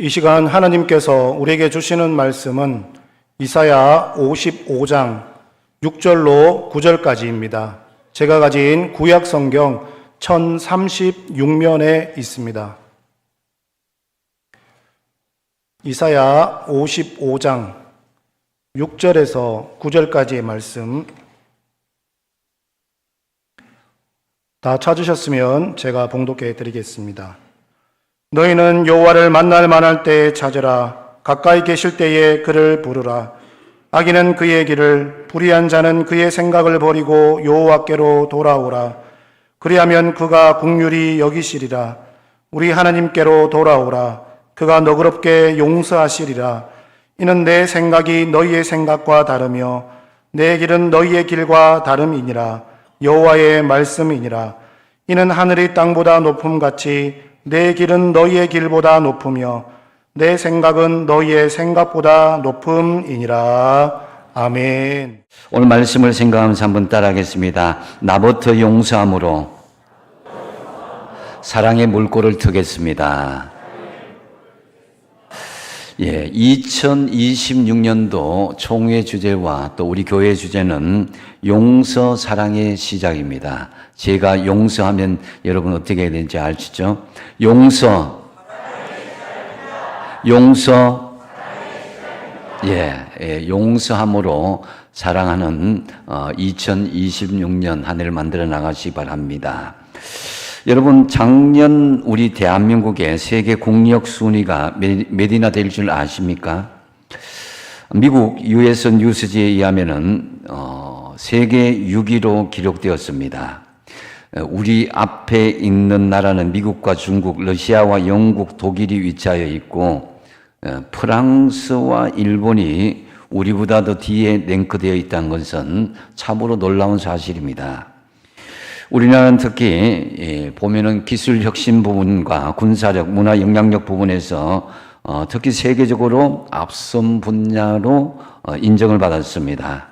이 시간 하나님께서 우리에게 주시는 말씀은 이사야 55장 6절로 9절까지입니다. 제가 가진 구약 성경 1036면에 있습니다. 이사야 55장 6절에서 9절까지의 말씀 다 찾으셨으면 제가 봉독해 드리겠습니다. 너희는 여호와를 만날 만할 때에 찾으라. 가까이 계실 때에 그를 부르라. 악인은 그의 길을, 불의한 자는 그의 생각을 버리고 여호와께로 돌아오라. 그리하면 그가 긍휼히 여기시리라. 우리 하나님께로 돌아오라. 그가 너그럽게 용서하시리라. 이는 내 생각이 너희의 생각과 다르며 내 길은 너희의 길과 다름이니라. 여호와의 말씀이니라. 이는 하늘이 땅보다 높음같이 내 길은 너희의 길보다 높으며 내 생각은 너희의 생각보다 높음이니라. 아멘. 오늘 말씀을 생각하면서 한번 따라하겠습니다. 나부터 용서함으로 사랑의 물꼬를 트겠습니다. 2026년도 총회 주제와 또 우리 교회 주제는 용서 사랑의 시작입니다. 제가 용서하면 여러분 어떻게 해야 되는지 아시죠? 용서. 용서함으로 사랑하는 2026년 한 해를 만들어 나가시기 바랍니다. 여러분, 작년 우리 대한민국의 세계 국력 순위가 몇이나 될 줄 아십니까? 미국 US 뉴스지에 의하면은 세계 6위로 기록되었습니다. 우리 앞에 있는 나라는 미국과 중국, 러시아와 영국, 독일이 위치하여 있고 프랑스와 일본이 우리보다 더 뒤에 랭크되어 있다는 것은 참으로 놀라운 사실입니다. 우리나라는 특히 보면은 기술 혁신 부분과 군사력, 문화 영향력 부분에서 특히 세계적으로 앞선 분야로 인정을 받았습니다.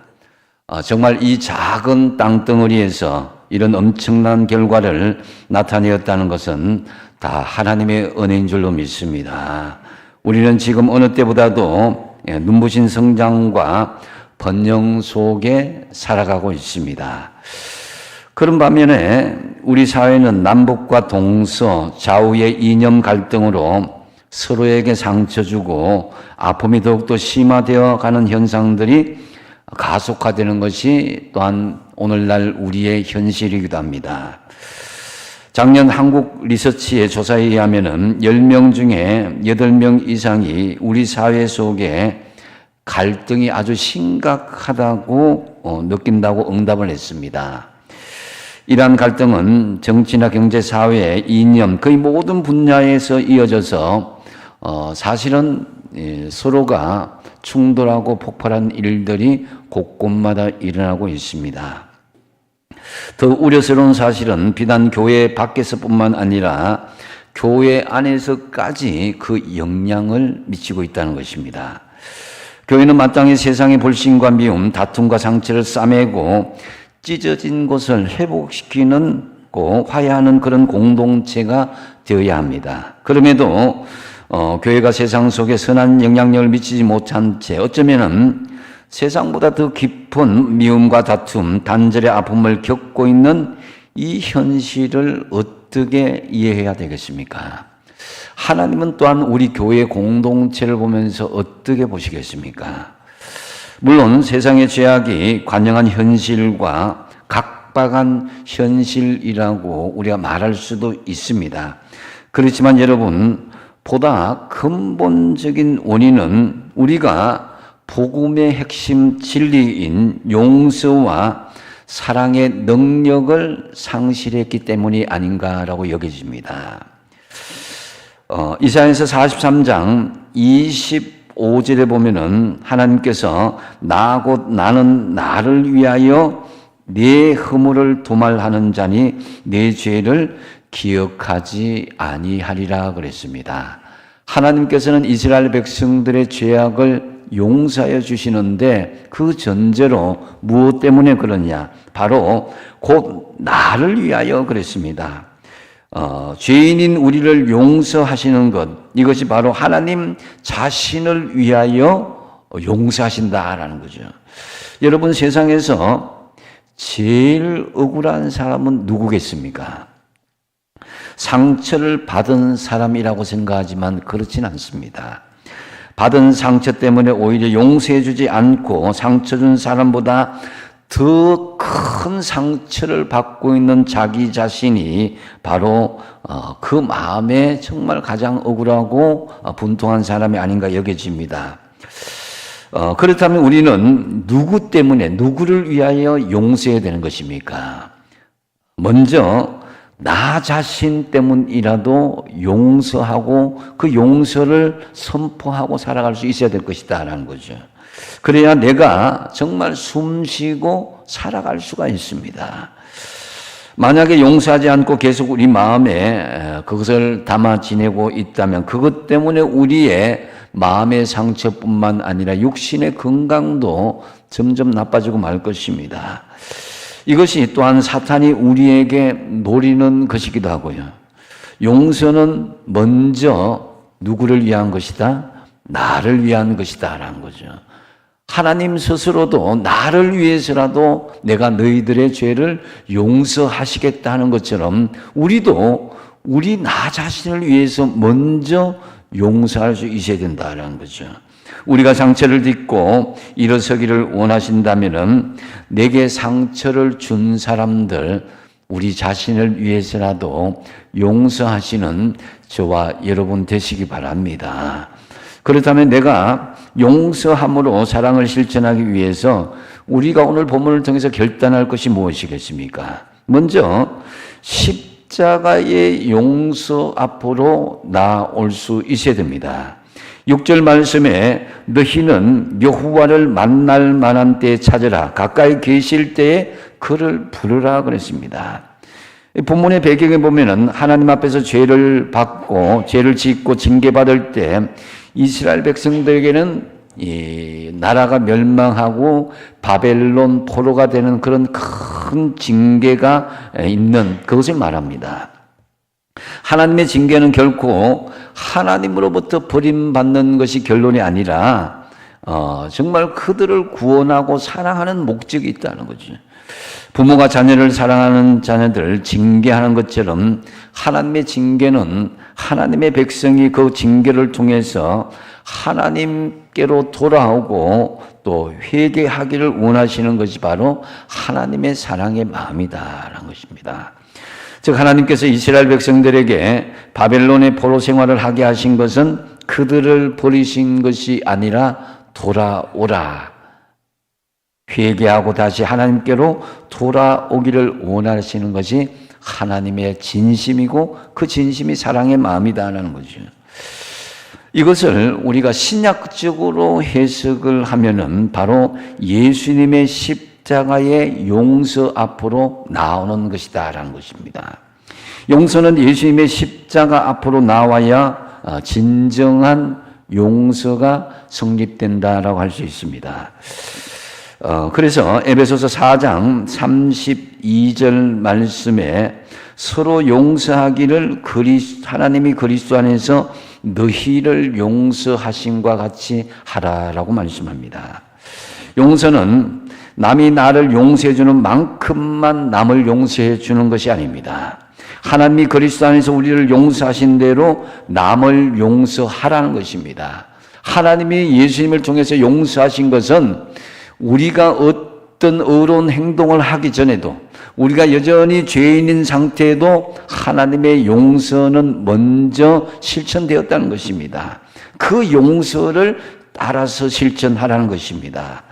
정말 이 작은 땅덩어리에서 이런 엄청난 결과를 나타내었다는 것은 다 하나님의 은혜인 줄로 믿습니다. 우리는 지금 어느 때보다도 눈부신 성장과 번영 속에 살아가고 있습니다. 그런 반면에 우리 사회는 남북과 동서, 좌우의 이념 갈등으로 서로에게 상처 주고 아픔이 더욱더 심화되어 가는 현상들이 가속화되는 것이 또한 오늘날 우리의 현실이기도 합니다. 작년 한국 리서치의 조사에 의하면 10명 중에 8명 이상이 우리 사회 속에 갈등이 아주 심각하다고 느낀다고 응답을 했습니다. 이러한 갈등은 정치나 경제, 사회, 이념 거의 모든 분야에서 이어져서 사실은 서로가 충돌하고 폭발한 일들이 곳곳마다 일어나고 있습니다. 더 우려스러운 사실은 비단 교회 밖에서뿐만 아니라 교회 안에서까지 그 영향을 미치고 있다는 것입니다. 교회는 마땅히 세상의 불신과 미움, 다툼과 상처를 싸매고 찢어진 것을 회복시키는 화해하는 그런 공동체가 되어야 합니다. 그럼에도 교회가 세상 속에 선한 영향력을 미치지 못한 채 어쩌면은 세상보다 더 깊은 미움과 다툼, 단절의 아픔을 겪고 있는 이 현실을 어떻게 이해해야 되겠습니까? 하나님은 또한 우리 교회 공동체를 보면서 어떻게 보시겠습니까? 물론 세상의 죄악이 관영한 현실과 각박한 현실이라고 우리가 말할 수도 있습니다. 그렇지만 여러분, 보다 근본적인 원인은 우리가 복음의 핵심 진리인 용서와 사랑의 능력을 상실했기 때문이 아닌가라고 여겨집니다. 이사야서 43장 25절에 보면은 하나님께서 나 곧 나는 나를 위하여 네 허물을 도말하는 자니 네 죄를 기억하지 아니하리라 그랬습니다. 하나님께서는 이스라엘 백성들의 죄악을 용서하여 주시는데 그 전제로 무엇 때문에 그러냐? 바로 곧 나를 위하여 그랬습니다. 죄인인 우리를 용서하시는 것, 이것이 바로 하나님 자신을 위하여 용서하신다라는 거죠. 여러분, 세상에서 제일 억울한 사람은 누구겠습니까? 상처를 받은 사람이라고 생각하지만 그렇진 않습니다. 받은 상처 때문에 오히려 용서해 주지 않고 상처 준 사람보다 더 큰 상처를 받고 있는 자기 자신이 바로 그 마음에 정말 가장 억울하고 분통한 사람이 아닌가 여겨집니다. 그렇다면 우리는 누구 때문에, 누구를 위하여 용서해야 되는 것입니까? 먼저 나 자신 때문이라도 용서하고 그 용서를 선포하고 살아갈 수 있어야 될 것이다 라는 거죠. 그래야 내가 정말 숨쉬고 살아갈 수가 있습니다. 만약에 용서하지 않고 계속 우리 마음에 그것을 담아 지내고 있다면 그것 때문에 우리의 마음의 상처뿐만 아니라 육신의 건강도 점점 나빠지고 말 것입니다. 이것이 또한 사탄이 우리에게 노리는 것이기도 하고요. 용서는 먼저 누구를 위한 것이다? 나를 위한 것이다 라는 거죠. 하나님 스스로도 나를 위해서라도 내가 너희들의 죄를 용서하시겠다 하는 것처럼 우리도 우리 나 자신을 위해서 먼저 용서할 수 있어야 된다는 거죠. 우리가 상처를 딛고 일어서기를 원하신다면은 내게 상처를 준 사람들, 우리 자신을 위해서라도 용서하시는 저와 여러분 되시기 바랍니다. 그렇다면 내가 용서함으로 사랑을 실천하기 위해서 우리가 오늘 본문을 통해서 결단할 것이 무엇이겠습니까? 먼저 십자가의 용서 앞으로 나올 수 있어야 됩니다. 6절 말씀에 너희는 여호와를 만날 만한 때에 찾으라, 가까이 계실 때에 그를 부르라 그랬습니다. 본문의 배경에 보면은 하나님 앞에서 죄를 받고 죄를 짓고 징계받을 때 이스라엘 백성들에게는 이 나라가 멸망하고 바벨론 포로가 되는 그런 큰 징계가 있는 그것을 말합니다. 하나님의 징계는 결코 하나님으로부터 버림받는 것이 결론이 아니라 정말 그들을 구원하고 사랑하는 목적이 있다는 거죠. 부모가 자녀를 사랑하는 자녀들을 징계하는 것처럼 하나님의 징계는 하나님의 백성이 그 징계를 통해서 하나님께로 돌아오고 또 회개하기를 원하시는 것이 바로 하나님의 사랑의 마음이다라는 것입니다. 즉 하나님께서 이스라엘 백성들에게 바벨론의 포로 생활을 하게 하신 것은 그들을 버리신 것이 아니라 돌아오라, 회개하고 다시 하나님께로 돌아오기를 원하시는 것이 하나님의 진심이고 그 진심이 사랑의 마음이다라는 거죠. 이것을 우리가 신약적으로 해석을 하면은 바로 예수님의 십자가의 용서 앞으로 나오는 것이다라는 것입니다. 용서는 예수님의 십자가 앞으로 나와야 진정한 용서가 성립된다라고 할 수 있습니다. 그래서 에베소서 4장 32절 말씀에 서로 용서하기를 하나님이 그리스도 안에서 너희를 용서하심과 같이 하라라고 말씀합니다. 용서는 남이 나를 용서해 주는 만큼만 남을 용서해 주는 것이 아닙니다. 하나님이 그리스도 안에서 우리를 용서하신 대로 남을 용서하라는 것입니다. 하나님이 예수님을 통해서 용서하신 것은 우리가 어떤 의로운 행동을 하기 전에도 우리가 여전히 죄인인 상태에도 하나님의 용서는 먼저 실천되었다는 것입니다. 그 용서를 따라서 실천하라는 것입니다.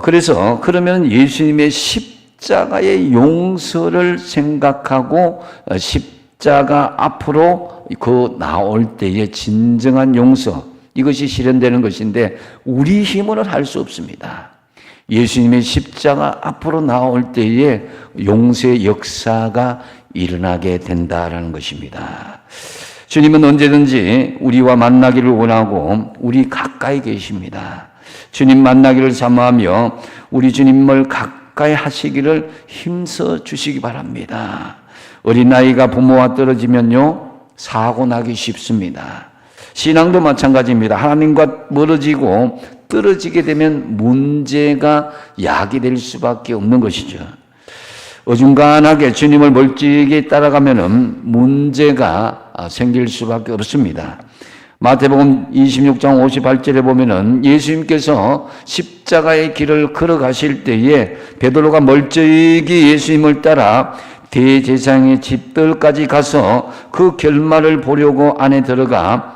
그래서 그러면 예수님의 십자가의 용서를 생각하고 십자가 앞으로 그 나올 때의 진정한 용서, 이것이 실현되는 것인데 우리 힘으로는 할 수 없습니다. 예수님의 십자가 앞으로 나올 때에 용서의 역사가 일어나게 된다라는 것입니다. 주님은 언제든지 우리와 만나기를 원하고 우리 가까이 계십니다. 주님 만나기를 사모하며 우리 주님을 가까이 하시기를 힘써 주시기 바랍니다. 어린아이가 부모와 떨어지면요, 사고 나기 쉽습니다. 신앙도 마찬가지입니다. 하나님과 멀어지고 떨어지게 되면 문제가 야기될 수밖에 없는 것이죠. 어중간하게 주님을 멀찍이 따라가면은 문제가 생길 수밖에 없습니다. 마태복음 26장 58절에 보면은 예수님께서 십자가의 길을 걸어가실 때에 베드로가 멀찍이 예수님을 따라 대제사장의 집들까지 가서 그 결말을 보려고 안에 들어가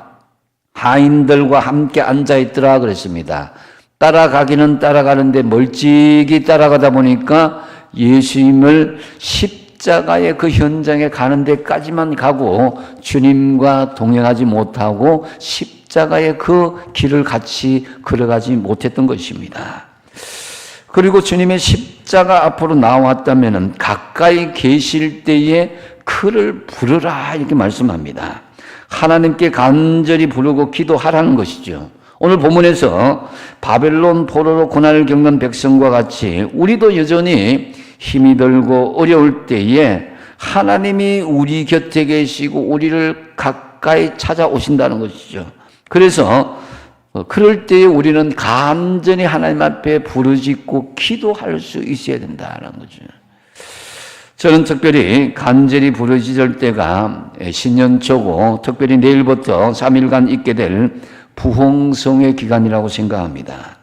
하인들과 함께 앉아 있더라 그랬습니다. 따라가기는 따라가는데 멀찍이 따라가다 보니까 예수님을 십자가의 그 현장에 가는 데까지만 가고 주님과 동행하지 못하고 십자가의 그 길을 같이 걸어가지 못했던 것입니다. 그리고 주님의 십자가 앞으로 나왔다면 가까이 계실 때에 그를 부르라 이렇게 말씀합니다. 하나님께 간절히 부르고 기도하라는 것이죠. 오늘 본문에서 바벨론 포로로 고난을 겪는 백성과 같이 우리도 여전히 힘이 들고 어려울 때에 하나님이 우리 곁에 계시고 우리를 가까이 찾아오신다는 것이죠. 그래서 그럴 때에 우리는 간절히 하나님 앞에 부르짖고 기도할 수 있어야 된다는 거죠. 저는 특별히 간절히 부르짖을 때가 신년초고 특별히 내일부터 3일간 있게 될 부흥성의 기간이라고 생각합니다.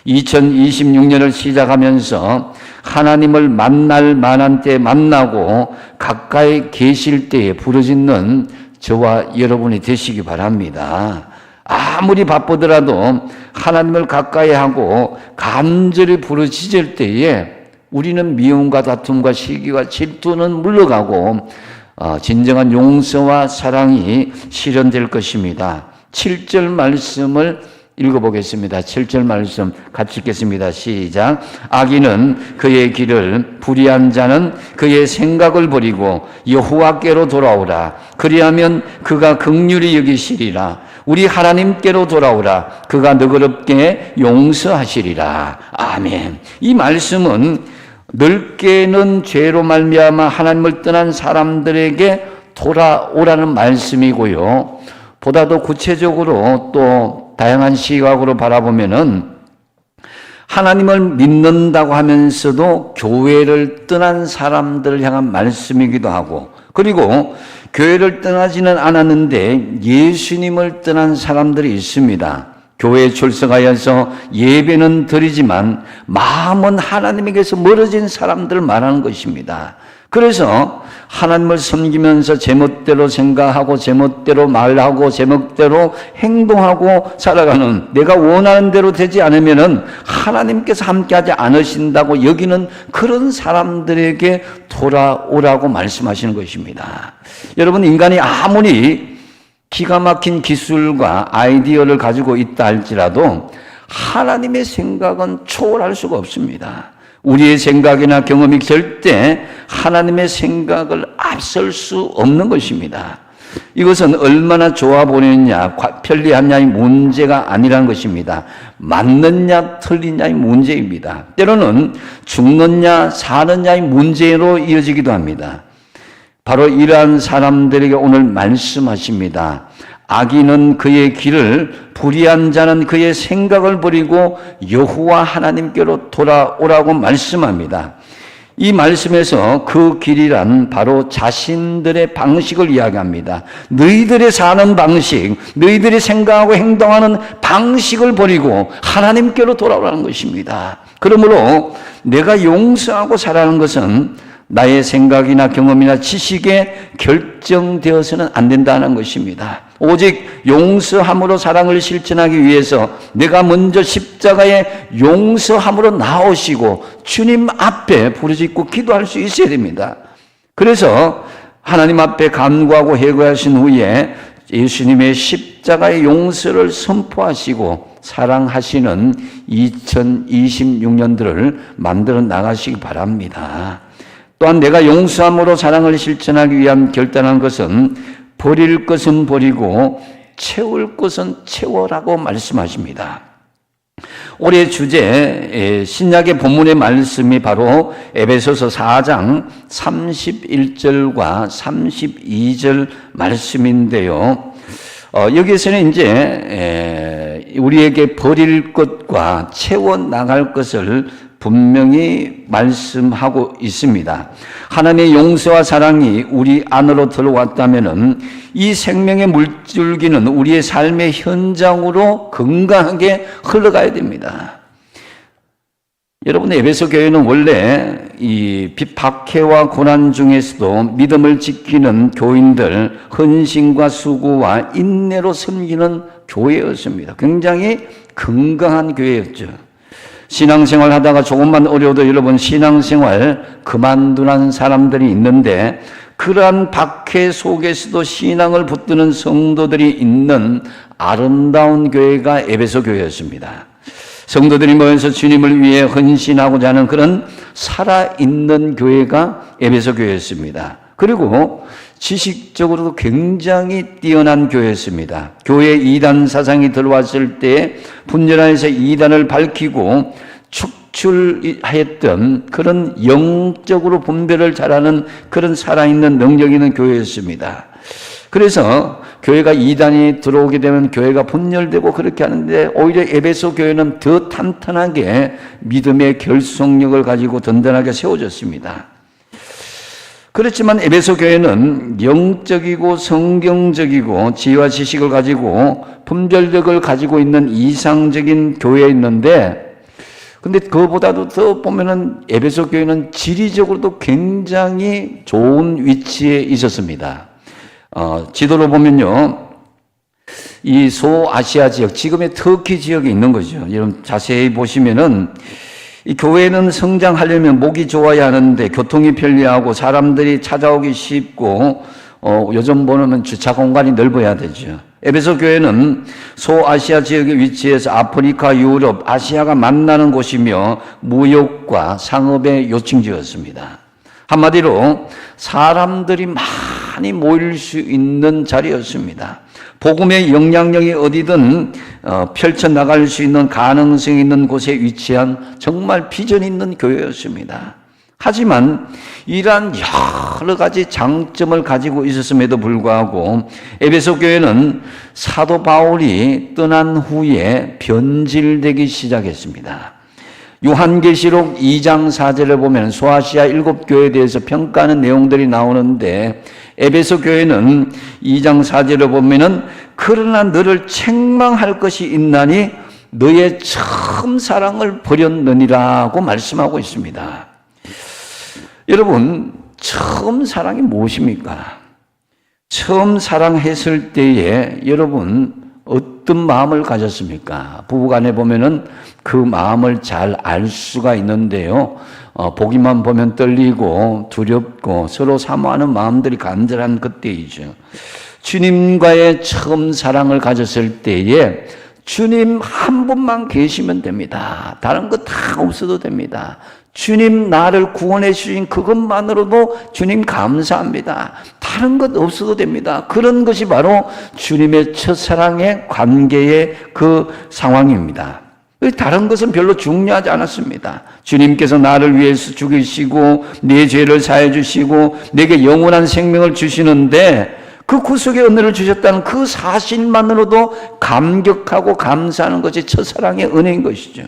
2026년을 시작하면서 하나님을 만날 만한 때 만나고 가까이 계실 때에 부르짖는 저와 여러분이 되시기 바랍니다. 아무리 바쁘더라도 하나님을 가까이 하고 간절히 부르짖을 때에 우리는 미움과 다툼과 시기와 질투는 물러가고 진정한 용서와 사랑이 실현될 것입니다. 7절 말씀을 읽어보겠습니다. 7절 말씀 같이 읽겠습니다. 시작. 악인은 그의 길을, 불의한 자는 그의 생각을 버리고 여호와께로 돌아오라. 그리하면 그가 긍휼히 여기시리라. 우리 하나님께로 돌아오라. 그가 너그럽게 용서하시리라. 아멘. 이 말씀은 넓게는 죄로 말미암아 하나님을 떠난 사람들에게 돌아오라는 말씀이고요. 보다 더 구체적으로 또 다양한 시각으로 바라보면은 하나님을 믿는다고 하면서도 교회를 떠난 사람들을 향한 말씀이기도 하고, 그리고 교회를 떠나지는 않았는데 예수님을 떠난 사람들이 있습니다. 교회에 출석하여서 예배는 드리지만 마음은 하나님에게서 멀어진 사람들을 말하는 것입니다. 그래서 하나님을 섬기면서 제멋대로 생각하고 제멋대로 말하고 제멋대로 행동하고 살아가는, 내가 원하는 대로 되지 않으면은 하나님께서 함께하지 않으신다고 여기는 그런 사람들에게 돌아오라고 말씀하시는 것입니다. 여러분, 인간이 아무리 기가 막힌 기술과 아이디어를 가지고 있다 할지라도 하나님의 생각은 초월할 수가 없습니다. 우리의 생각이나 경험이 절대 하나님의 생각을 앞설 수 없는 것입니다. 이것은 얼마나 좋아 보이느냐, 편리하냐의 문제가 아니라는 것입니다. 맞느냐 틀리냐의 문제입니다. 때로는 죽느냐 사느냐의 문제로 이어지기도 합니다. 바로 이러한 사람들에게 오늘 말씀하십니다. 악인은 그의 길을, 불의한 자는 그의 생각을 버리고 여호와 하나님께로 돌아오라고 말씀합니다. 이 말씀에서 그 길이란 바로 자신들의 방식을 이야기합니다. 너희들의 사는 방식, 너희들이 생각하고 행동하는 방식을 버리고 하나님께로 돌아오라는 것입니다. 그러므로 내가 용서하고 살아가는 것은 나의 생각이나 경험이나 지식에 결정되어서는 안 된다는 것입니다. 오직 용서함으로 사랑을 실천하기 위해서 내가 먼저 십자가에 용서함으로 나오시고 주님 앞에 부르짖고 기도할 수 있어야 됩니다. 그래서 하나님 앞에 간구하고 회개하신 후에 예수님의 십자가의 용서를 선포하시고 사랑하시는 2026년들을 만들어 나가시기 바랍니다. 또한 내가 용서함으로 사랑을 실천하기 위한 결단한 것은 버릴 것은 버리고 채울 것은 채워라고 말씀하십니다. 올해 주제 신약의 본문의 말씀이 바로 에베소서 4장 31절과 32절 말씀인데요. 여기에서는 이제 우리에게 버릴 것과 채워 나갈 것을 분명히 말씀하고 있습니다. 하나님의 용서와 사랑이 우리 안으로 들어왔다면은 이 생명의 물줄기는 우리의 삶의 현장으로 건강하게 흘러가야 됩니다. 여러분, 에베소 교회는 원래 이 박해와 고난 중에서도 믿음을 지키는 교인들, 헌신과 수고와 인내로 섬기는 교회였습니다. 굉장히 건강한 교회였죠. 신앙생활 하다가 조금만 어려워도 여러분 신앙생활 그만두는 사람들이 있는데, 그러한 박해 속에서도 신앙을 붙드는 성도들이 있는 아름다운 교회가 에베소 교회였습니다. 성도들이 모여서 주님을 위해 헌신하고자 하는 그런 살아있는 교회가 에베소 교회였습니다. 그리고 지식적으로도 굉장히 뛰어난 교회였습니다. 교회 이단 사상이 들어왔을 때 분열하에서 이단을 밝히고 축출했던 그런 영적으로 분별을 잘하는 그런 살아있는 능력 있는 교회였습니다. 그래서 교회가 이단이 들어오게 되면 교회가 분열되고 그렇게 하는데, 오히려 에베소 교회는 더 탄탄하게 믿음의 결속력을 가지고 든든하게 세워졌습니다. 그렇지만 에베소 교회는 영적이고 성경적이고 지혜와 지식을 가지고 분별력을 가지고 있는 이상적인 교회였는데, 근데 그거보다도 더 보면은 에베소 교회는 지리적으로도 굉장히 좋은 위치에 있었습니다. 지도로 보면요, 이 소아시아 지역, 지금의 터키 지역에 있는 거죠. 여러분 자세히 보시면은 이 교회는 성장하려면 목이 좋아야 하는데 교통이 편리하고 사람들이 찾아오기 쉽고 요즘 보면 주차 공간이 넓어야 되죠. 에베소 교회는 소아시아 지역에 위치해서 아프리카, 유럽, 아시아가 만나는 곳이며 무역과 상업의 요충지였습니다. 한마디로 사람들이 많이 모일 수 있는 자리였습니다. 복음의 영향력이 어디든 펼쳐나갈 수 있는 가능성이 있는 곳에 위치한 정말 비전 있는 교회였습니다. 하지만 이러한 여러 가지 장점을 가지고 있었음에도 불구하고 에베소 교회는 사도 바울이 떠난 후에 변질되기 시작했습니다. 요한계시록 2장 4절에 보면 소아시아 7교회에 대해서 평가하는 내용들이 나오는데, 에베소 교회는 2장 4절에 보면은 그러나 너를 책망할 것이 있나니 너의 처음 사랑을 버렸느니라고 말씀하고 있습니다. 여러분, 처음 사랑이 무엇입니까? 처음 사랑했을 때에 여러분 어떤 마음을 가졌습니까? 부부간에 보면은 그 마음을 잘 알 수가 있는데요. 보기만 보면 떨리고 두렵고 서로 사모하는 마음들이 간절한 그때이죠. 주님과의 처음 사랑을 가졌을 때에 주님 한 분만 계시면 됩니다. 다른 거 다 없어도 됩니다. 주님 나를 구원해 주신 그것만으로도 주님 감사합니다. 다른 것 없어도 됩니다. 그런 것이 바로 주님의 첫사랑의 관계의 그 상황입니다. 다른 것은 별로 중요하지 않았습니다. 주님께서 나를 위해서 죽이시고 내 죄를 사해 주시고 내게 영원한 생명을 주시는데 그 구속의 은혜를 주셨다는 그 사실만으로도 감격하고 감사하는 것이 첫사랑의 은혜인 것이죠.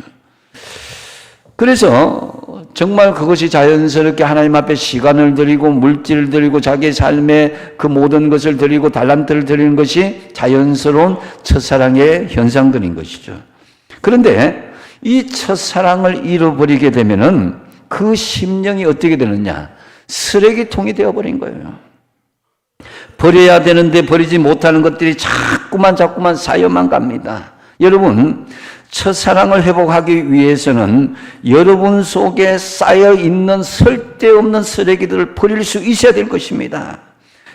그래서 정말 그것이 자연스럽게 하나님 앞에 시간을 드리고 물질을 드리고 자기의 삶의 그 모든 것을 드리고 달란트를 드리는 것이 자연스러운 첫사랑의 현상들인 것이죠. 그런데 이 첫사랑을 잃어버리게 되면은 그 심령이 어떻게 되느냐? 쓰레기통이 되어버린 거예요. 버려야 되는데 버리지 못하는 것들이 자꾸만 쌓여만 갑니다. 여러분, 첫사랑을 회복하기 위해서는 여러분 속에 쌓여있는 쓸데없는 쓰레기들을 버릴 수 있어야 될 것입니다.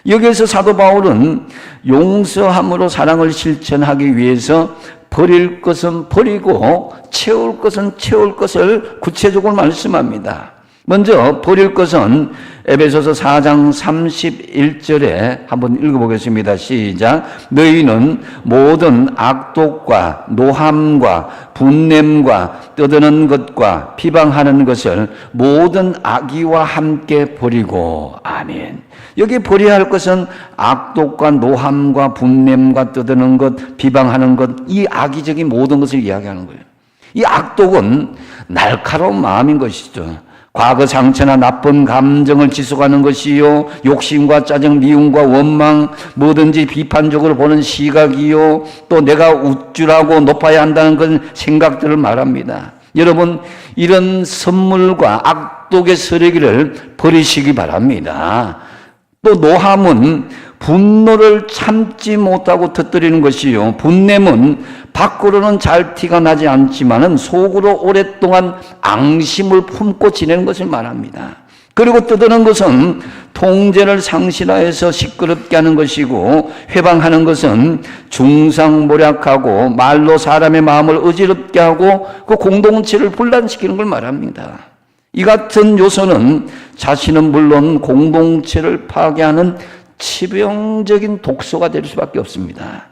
여기에서 사도 바울은 용서함으로 사랑을 실천하기 위해서 버릴 것은 버리고 채울 것은 채울 것을 구체적으로 말씀합니다. 먼저 버릴 것은 에베소서 4장 31절에 한번 읽어보겠습니다. 시작. 너희는 모든 악독과 노함과 분냄과 떠드는 것과 비방하는 것을 모든 악의와 함께 버리고. 아멘. 여기 버려야 할 것은 악독과 노함과 분냄과 떠드는 것, 비방하는 것, 이 악의적인 모든 것을 이야기하는 거예요. 이 악독은 날카로운 마음인 것이죠. 과거 상처나 나쁜 감정을 지속하는 것이요, 욕심과 짜증, 미움과 원망, 뭐든지 비판적으로 보는 시각이요, 또 내가 우쭐하고 높아야 한다는 그런 생각들을 말합니다. 여러분, 이런 선물과 악독의 쓰레기를 버리시기 바랍니다. 또 노함은 분노를 참지 못하고 터뜨리는 것이요, 분냄은 밖으로는 잘 티가 나지 않지만은 속으로 오랫동안 앙심을 품고 지내는 것을 말합니다. 그리고 떠드는 것은 통제를 상실하여서 시끄럽게 하는 것이고, 회방하는 것은 중상모략하고 말로 사람의 마음을 어지럽게 하고 그 공동체를 분란시키는 걸 말합니다. 이 같은 요소는 자신은 물론 공동체를 파괴하는 치명적인 독소가 될 수밖에 없습니다.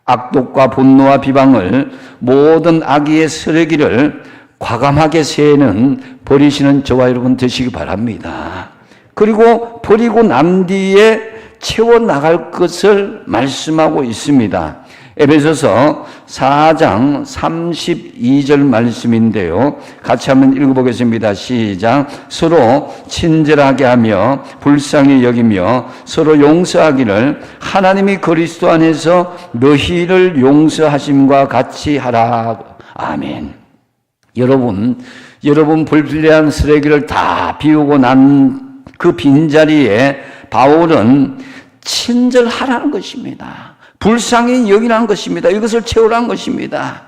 악독과 분노와 비방을, 모든 악의의 쓰레기를 과감하게 새는 버리시는 저와 여러분 되시기 바랍니다. 그리고 버리고 난 뒤에 채워나갈 것을 말씀하고 있습니다. 에베소서 4장 32절 말씀인데요. 같이 한번 읽어보겠습니다. 시작. 서로 친절하게 하며 불쌍히 여기며 서로 용서하기를 하나님이 그리스도 안에서 너희를 용서하심과 같이 하라. 아멘. 여러분 불필요한 쓰레기를 다 비우고 난 그 빈자리에 바울은 친절하라는 것입니다. 불쌍히 여기라는 것입니다. 이것을 채우라는 것입니다.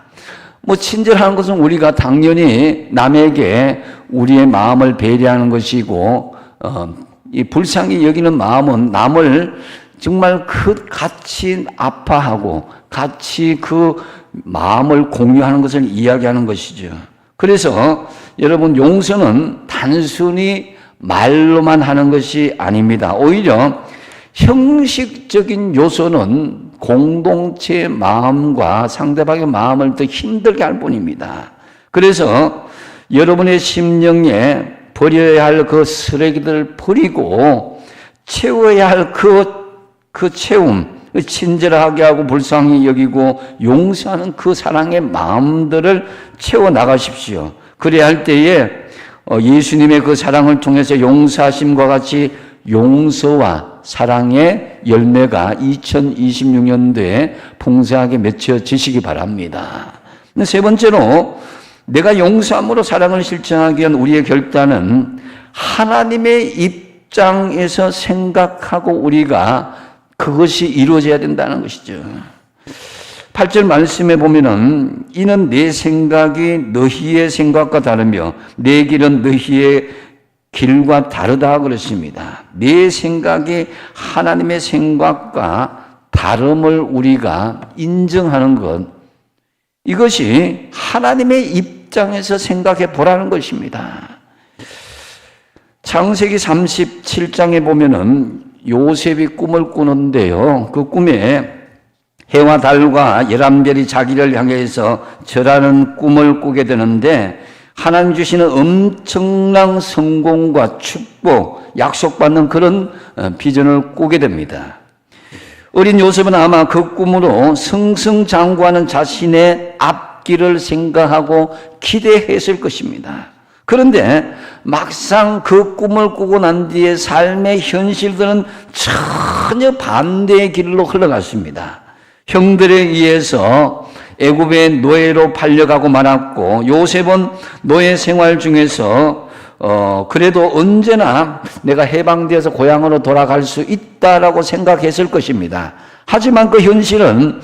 친절하는 것은 우리가 당연히 남에게 우리의 마음을 배려하는 것이고, 이 불쌍히 여기는 마음은 남을 정말 같이 아파하고 같이 그 마음을 공유하는 것을 이야기하는 것이죠. 그래서 여러분, 용서는 단순히 말로만 하는 것이 아닙니다. 오히려 형식적인 요소는 공동체의 마음과 상대방의 마음을 더 힘들게 할 뿐입니다. 그래서 여러분의 심령에 버려야 할 그 쓰레기들을 버리고 채워야 할 그 채움, 친절하게 하고 불쌍히 여기고 용서하는 그 사랑의 마음들을 채워나가십시오. 그래야 할 때에 예수님의 그 사랑을 통해서 용서하심과 같이 용서와 사랑의 열매가 2026년도에 풍성하게 맺혀지시기 바랍니다. 세 번째로, 내가 용서함으로 사랑을 실천하기 위한 우리의 결단은 하나님의 입장에서 생각하고 우리가 그것이 이루어져야 된다는 것이죠. 8절 말씀에 보면은 이는 내 생각이 너희의 생각과 다르며 내 길은 너희의 길과 다르다 그랬습니다. 내 생각이 하나님의 생각과 다름을 우리가 인정하는 것, 이것이 하나님의 입장에서 생각해 보라는 것입니다. 창세기 37장에 보면은 요셉이 꿈을 꾸는데요. 그 꿈에 해와 달과 11별이 자기를 향해서 절하는 꿈을 꾸게 되는데, 하나님 주시는 엄청난 성공과 축복, 약속받는 그런 비전을 꾸게 됩니다. 어린 요셉은 아마 그 꿈으로 승승장구하는 자신의 앞길을 생각하고 기대했을 것입니다. 그런데 막상 그 꿈을 꾸고 난 뒤에 삶의 현실들은 전혀 반대의 길로 흘러갔습니다. 형들에 의해서 애굽의 노예로 팔려가고 말았고, 요셉은 노예 생활 중에서 그래도 언제나 내가 해방되어서 고향으로 돌아갈 수 있다라고 생각했을 것입니다. 하지만 그 현실은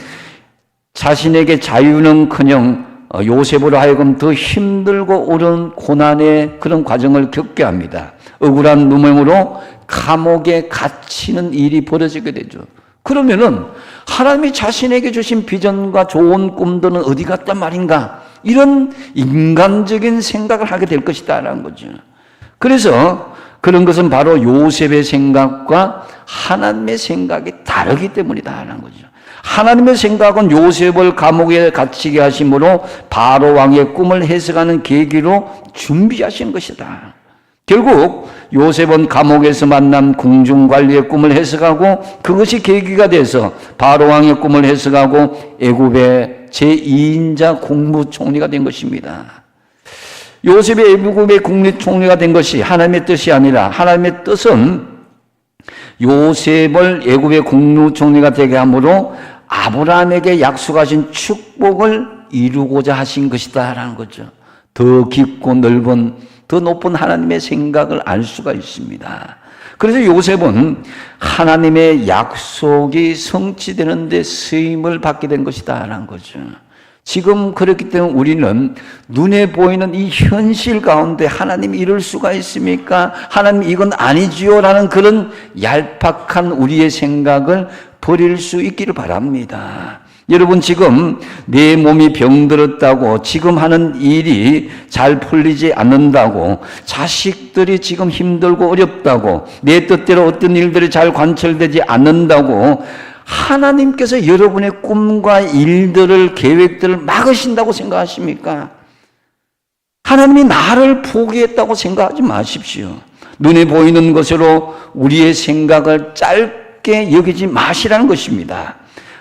자신에게 자유는커녕 요셉으로 하여금 더 힘들고 어려운 고난의 그런 과정을 겪게 합니다. 억울한 누명으로 감옥에 갇히는 일이 벌어지게 되죠. 그러면은 하나님이 자신에게 주신 비전과 좋은 꿈들은 어디 갔단 말인가? 이런 인간적인 생각을 하게 될 것이다라는 거죠. 그래서 그런 것은 바로 요셉의 생각과 하나님의 생각이 다르기 때문이다 하는 거죠. 하나님의 생각은 요셉을 감옥에 갇히게 하심으로 바로 왕의 꿈을 해석하는 계기로 준비하신 것이다. 결국 요셉은 감옥에서 만난 궁중관리의 꿈을 해석하고 그것이 계기가 돼서 바로 왕의 꿈을 해석하고 애굽의 제2인자 국무총리가 된 것입니다. 요셉이 애굽의 국무총리가 된 것이 하나님의 뜻이 아니라 하나님의 뜻은 요셉을 애굽의 국무총리가 되게 함으로 아브라함에게 약속하신 축복을 이루고자 하신 것이다라는 거죠. 더 깊고 넓은 더 높은 하나님의 생각을 알 수가 있습니다. 그래서 요셉은 하나님의 약속이 성취되는 데 쓰임을 받게 된 것이다라는 거죠. 지금 그렇기 때문에 우리는 눈에 보이는 이 현실 가운데 하나님이 이럴 수가 있습니까? 하나님 이건 아니지요 라는 그런 얄팍한 우리의 생각을 버릴 수 있기를 바랍니다. 여러분 지금 내 몸이 병들었다고 지금 하는 일이 잘 풀리지 않는다고 자식들이 지금 힘들고 어렵다고 내 뜻대로 어떤 일들이 잘 관철되지 않는다고 하나님께서 여러분의 꿈과 일들을 계획들을 막으신다고 생각하십니까? 하나님이 나를 포기했다고 생각하지 마십시오. 눈에 보이는 것으로 우리의 생각을 짧게 여기지 마시라는 것입니다.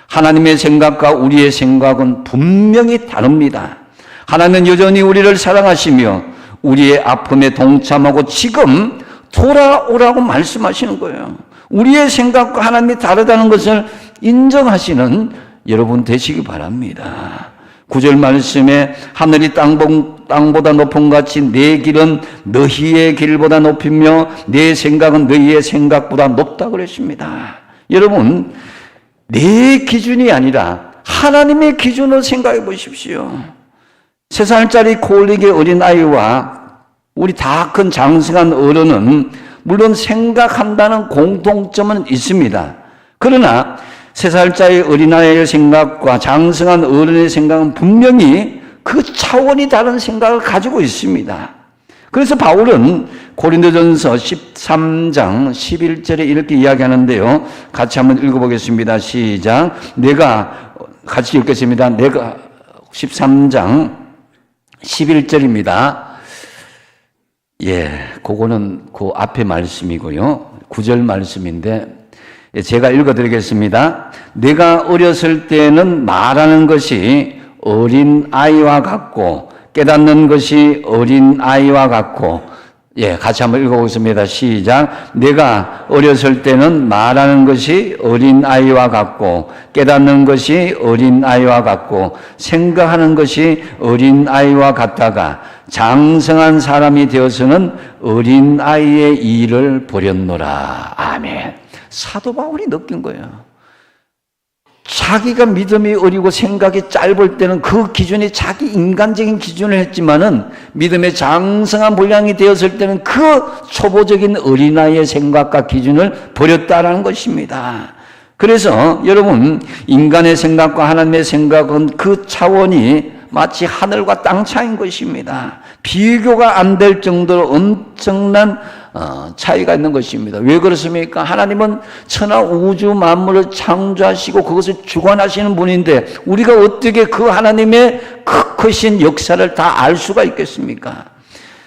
하나님의 생각과 우리의 생각은 분명히 다릅니다. 하나님은 여전히 우리를 사랑하시며 우리의 아픔에 동참하고 지금 돌아오라고 말씀하시는 거예요. 우리의 생각과 하나님이 다르다는 것을 인정하시는 여러분 되시기 바랍니다. 9절 말씀에 하늘이 땅보다 높은 같이 내 길은 너희의 길보다 높이며 내 생각은 너희의 생각보다 높다 그랬습니다. 여러분 내 기준이 아니라 하나님의 기준으로 생각해 보십시오. 3살짜리 콜릭의 어린아이와 우리 다 큰 장성한 어른은 물론 생각한다는 공통점은 있습니다. 그러나 3살짜리 어린아이의 생각과 장성한 어른의 생각은 분명히 그 차원이 다른 생각을 가지고 있습니다. 그래서 바울은 고린도전서 13장 11절에 이렇게 이야기하는데요. 같이 한번 읽어보겠습니다. 시작. 같이 읽겠습니다. 13장 11절입니다. 그거는 그 앞에 말씀이고요. 9절 말씀인데 제가 읽어드리겠습니다. 내가 어렸을 때는 말하는 것이 어린 아이와 같고 깨닫는 것이 어린 아이와 같고 같이 한번 읽어보겠습니다. 시작. 내가 어렸을 때는 말하는 것이 어린 아이와 같고 깨닫는 것이 어린 아이와 같고 생각하는 것이 어린 아이와 같다가 장성한 사람이 되어서는 어린 아이의 일을 버렸노라. 아멘. 사도 바울이 느낀 거예요. 자기가 믿음이 어리고 생각이 짧을 때는 그 기준이 자기 인간적인 기준을 했지만은 믿음의 장성한 분량이 되었을 때는 그 초보적인 어린아이의 생각과 기준을 버렸다라는 것입니다. 그래서 여러분 인간의 생각과 하나님의 생각은 그 차원이 마치 하늘과 땅 차이인 것입니다. 비교가 안 될 정도로 엄청난 차이가 있는 것입니다. 왜 그렇습니까? 하나님은 천하 우주 만물을 창조하시고 그것을 주관하시는 분인데 우리가 어떻게 그 하나님의 크신 역사를 다 알 수가 있겠습니까?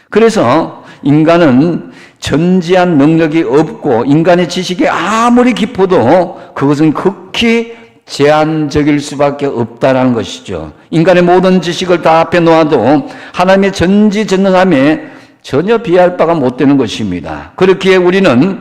그래서 인간은 전지한 능력이 없고 인간의 지식이 아무리 깊어도 그것은 극히 제한적일 수밖에 없다라는 것이죠. 인간의 모든 지식을 다 앞에 놓아도 하나님의 전지전능함에 전혀 비할 바가 못 되는 것입니다. 그렇기에 우리는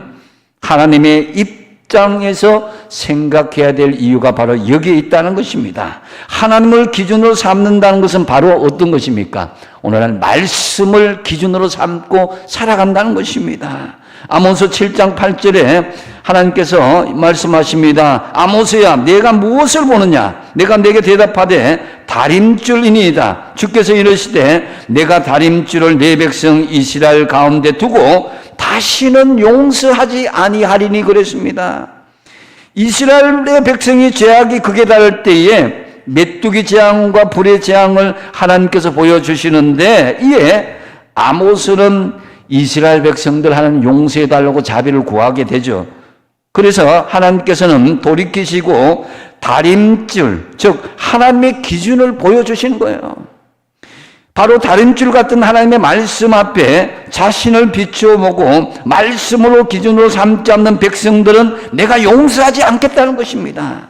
하나님의 입장에서 생각해야 될 이유가 바로 여기에 있다는 것입니다. 하나님을 기준으로 삼는다는 것은 바로 어떤 것입니까? 오늘날 말씀을 기준으로 삼고 살아간다는 것입니다. 아모스 7장 8절에 하나님께서 말씀하십니다. 아모스야 내가 무엇을 보느냐? 내가 내게 대답하되 다림줄이니이다. 주께서 이르시되 내가 다림줄을 내 백성 이스라엘 가운데 두고 다시는 용서하지 아니하리니 그랬습니다. 이스라엘의 백성이 죄악이 극에 달할 때에 메뚜기 재앙과 불의 재앙을 하나님께서 보여주시는데 이에 아모스는 이스라엘 백성들 하나님 용서해달라고 자비를 구하게 되죠. 그래서 하나님께서는 돌이키시고 다림줄, 즉 하나님의 기준을 보여주시는 거예요. 바로 다림줄 같은 하나님의 말씀 앞에 자신을 비추어 보고 말씀으로 기준으로 삼지 않는 백성들은 내가 용서하지 않겠다는 것입니다.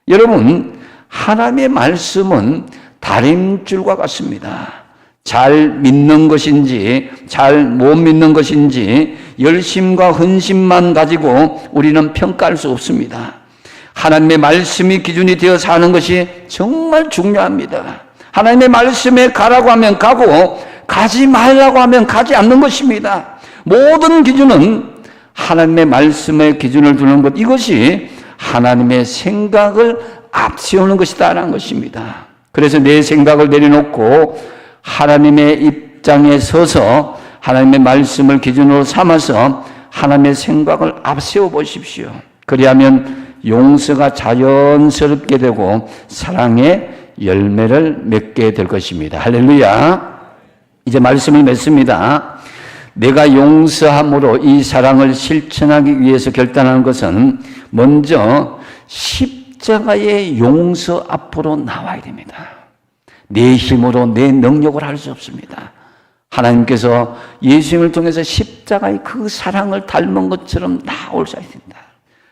여러분, 하나님의 말씀은 다림줄과 같습니다. 잘 믿는 것인지 잘 못 믿는 것인지 열심과 헌신만 가지고 우리는 평가할 수 없습니다. 하나님의 말씀이 기준이 되어 사는 것이 정말 중요합니다. 하나님의 말씀에 가라고 하면 가고 가지 말라고 하면 가지 않는 것입니다. 모든 기준은 하나님의 말씀에 기준을 두는 것, 이것이 하나님의 생각을 앞세우는 것이다라는 것입니다. 그래서 내 생각을 내려놓고 하나님의 입장에 서서 하나님의 말씀을 기준으로 삼아서 하나님의 생각을 앞세워 보십시오. 그리하면 용서가 자연스럽게 되고 사랑의 열매를 맺게 될 것입니다. 할렐루야. 이제 말씀을 맺습니다. 내가 용서함으로 이 사랑을 실천하기 위해서 결단하는 것은 먼저 십자가의 용서 앞으로 나와야 됩니다. 내 힘으로 내 능력을 할 수 없습니다. 하나님께서 예수님을 통해서 십자가의 그 사랑을 닮은 것처럼 나오셔야 된다.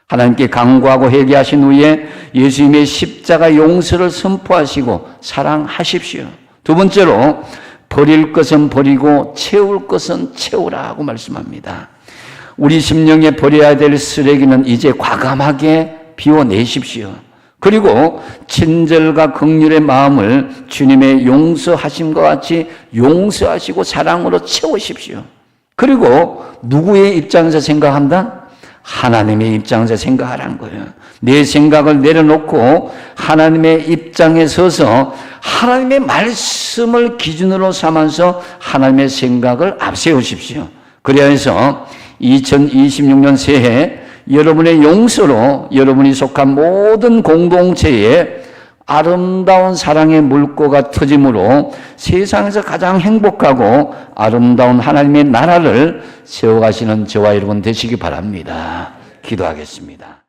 하나님께 간구하고 회개하신 후에 예수님의 십자가 용서를 선포하시고 사랑하십시오. 두 번째로 버릴 것은 버리고 채울 것은 채우라고 말씀합니다. 우리 심령에 버려야 될 쓰레기는 이제 과감하게 비워내십시오. 그리고 친절과 긍휼의 마음을 주님의 용서하심과 같이 용서하시고 사랑으로 채우십시오. 그리고 누구의 입장에서 생각한다? 하나님의 입장에서 생각하라는 거예요. 내 생각을 내려놓고 하나님의 입장에 서서 하나님의 말씀을 기준으로 삼아서 하나님의 생각을 앞세우십시오. 그래서 2026년 새해 여러분의 용서로 여러분이 속한 모든 공동체에 아름다운 사랑의 물꼬가 터짐으로 세상에서 가장 행복하고 아름다운 하나님의 나라를 세워가시는 저와 여러분 되시기 바랍니다. 기도하겠습니다.